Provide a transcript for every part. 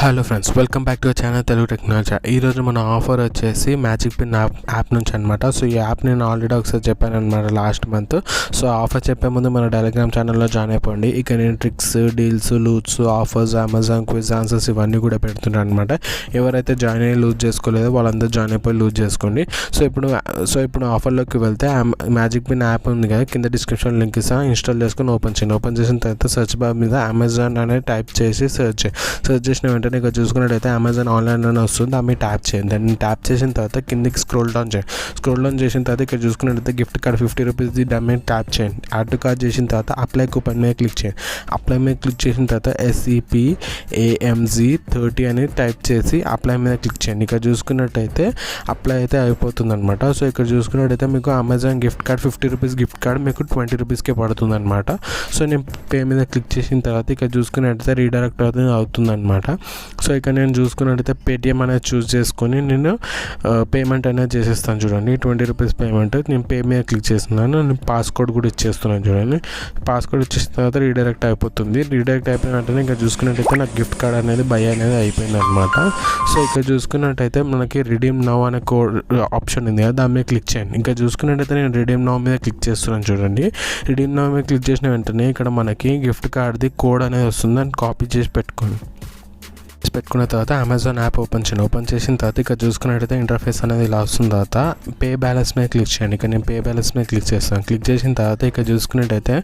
Hello friends, welcome back to channel Telugu technology. ఈరోజు మన offer వచ్చేసి మ్యాజిక్పిన్ యాప్ నుంచి అనమాట. సో ఈ యాప్ నేను ఆల్రెడీ ఒకసారి చెప్పాను అనమాట లాస్ట్ మంత్. సో ఆఫర్ చెప్పే ముందు మన టెలిగ్రామ్ ఛానల్లో జాయిన్ అయిపోండి. ఇక నేను tricks, deals, loots, offers, Amazon quiz answers ఇవన్నీ కూడా పెడుతున్నాను అనమాట. ఎవరైతే జాయిన్ అయ్యి లూజ్ చేసుకోలేదో వాళ్ళందరూ జాయిన్ అయిపోయి లూజ్ చేసుకోండి. సో ఇప్పుడు ఆఫర్లోకి వెళ్తే మ్యాజిక్పిన్ యాప్ ఉంది కదా, కింద డిస్క్రిప్షన్ లింక్ ఇస్తా, ఇన్స్టాల్ చేసుకొని ఓపెన్ చేయండి. ఓపెన్ చేసిన తర్వాత సెర్చ్ బార్ మీద అమెజాన్ అనేది టైప్ చేసి సెర్చ్ చేసిన వెంటనే ఇక్కడ చూసుకున్నట్టయితే అమెజాన్ ఆన్లైన్ అని వస్తుంది. దాన్ని ట్యాప్ చేయండి. దాన్ని ట్యాప్ చేసిన తర్వాత కిందికి స్క్రోల్ డౌన్ చేయండి. స్క్రోల్ డౌన్ చేసిన తర్వాత ఇక్కడ చూసుకున్నట్టయితే గిఫ్ట్ కార్డ్ 50 రూపీస్ది దాని మీద ట్యాప్ చేయండి. యాడ్ టు కార్డ్ చేసిన తర్వాత అప్లై కూపన్ మీద క్లిక్ చేయండి. అప్లై మీద క్లిక్ చేసిన తర్వాత SEPAMZ30 అనేది టైప్ చేసి అప్లై మీద క్లిక్ చేయండి. ఇక్కడ చూసుకున్నట్టయితే అప్లై అయితే అయిపోతుంది అనమాట. సో ఇక్కడ చూసుకున్నట్టయితే మీకు Amazon gift card 50 rupees gift card మీకు 20 రూపీస్కే పడుతుంది అనమాట. సో నేను పే మీద క్లిక్ చేసిన తర్వాత ఇక్కడ చూసుకున్నట్టయితే రీడైరెక్ట్ అవుతుంది అనమాట. సో ఇక్కడ నేను చూసుకున్నట్టయితే పేటిఎం అనేది చూస్ చేసుకొని నేను పేమెంట్ అనేది చేసేస్తాను. చూడండి, 20 రూపీస్ పేమెంట్ నేను పే మీద క్లిక్ చేస్తున్నాను. నేను పాస్కోడ్ కూడా ఇచ్చేస్తున్నాను. చూడండి, పాస్కోడ్ ఇచ్చేసిన తర్వాత రీడైరెక్ట్ అయిపోతుంది. రీడైరెక్ట్ అయిపోయిన వెంటనే ఇక్కడ చూసుకున్నట్టయితే నాకు గిఫ్ట్ కార్డ్ అనేది బై అనేది అయిపోయింది అనమాట. సో ఇక్కడ చూసుకున్నట్టయితే మనకి రిడీమ్ నౌ అనే కోడ్ ఆప్షన్ ఉంది కదా, దాని మీద క్లిక్ చేయండి. ఇంకా చూసుకున్నట్టయితే నేను రిడీమ్ నౌ మీద క్లిక్ చేస్తున్నాను. చూడండి, రిడీమ్ నౌ మీద క్లిక్ చేసిన వెంటనే ఇక్కడ మనకి గిఫ్ట్ కార్డ్ది కోడ్ అనేది వస్తుంది. దాన్ని కాపీ చేసి పెట్టుకున్న తర్వాత అమెజాన్ యాప్ ఓపెన్ చేసిన తర్వాత ఇక్కడ చూసుకున్నట్టయితే ఇంటర్ఫేస్ అనేది ఇలా వస్తుంది. తర్వాత పే బ్యాలెన్స్ మీద క్లిక్ చేయండి. ఇక్కడ నేను పే బ్యాలెన్స్ మీద క్లిక్ చేస్తాను. క్లిక్ చేసిన తర్వాత ఇక్కడ చూసుకున్నట్టయితే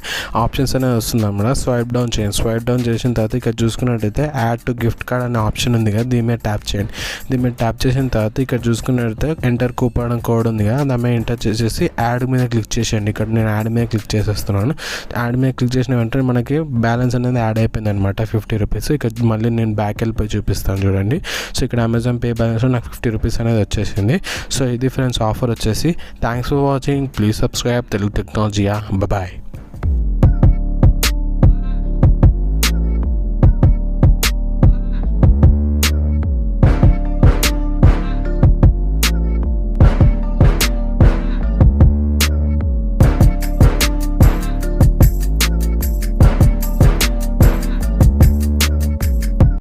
ఆప్షన్స్ అనేది వస్తుంది అన్నమాట. స్వైప్ డౌన్ చేయండి. స్వైప్ డౌన్ చేసిన తర్వాత ఇక్కడ చూసుకున్నట్టయితే యాడ్ టు గిఫ్ట్ కార్డ్ అనే ఆప్షన్ ఉంది కదా, దీని మీద ట్యాప్ చేయండి. దీని మీద ట్యాప్ చేసిన తర్వాత ఇక్కడ చూసుకున్నట్టయితే ఎంటర్ కూపన్ కోడ్ ఉంది కదా, దాని మీద ఎంటర్ చేసేసి యాడ్ మీద క్లిక్ చేసేయండి. ఇక్కడ నేను యాడ్ మీద క్లిక్ చేసేస్తున్నాను. యాడ్ మీద క్లిక్ చేసిన వెంటనే మనకి బ్యాలెన్స్ అనేది యాడ్ అయిపోయింది అనమాట, 50 రూపీస్. ఇక్కడ మళ్ళీ నేను బ్యాక్ వెళ్ళిపోయి చూపిస్తాను. చూడండి, సో ఇక్కడ అమెజాన్ పే బ్యాలెన్స్లో నాకు 50 రూపీస్ అనేది వచ్చేసింది. సో ఇది ఫ్రెండ్స్ ఆఫర్ వచ్చేసి. Thanks for watching. Please subscribe Telugu technology. Bye.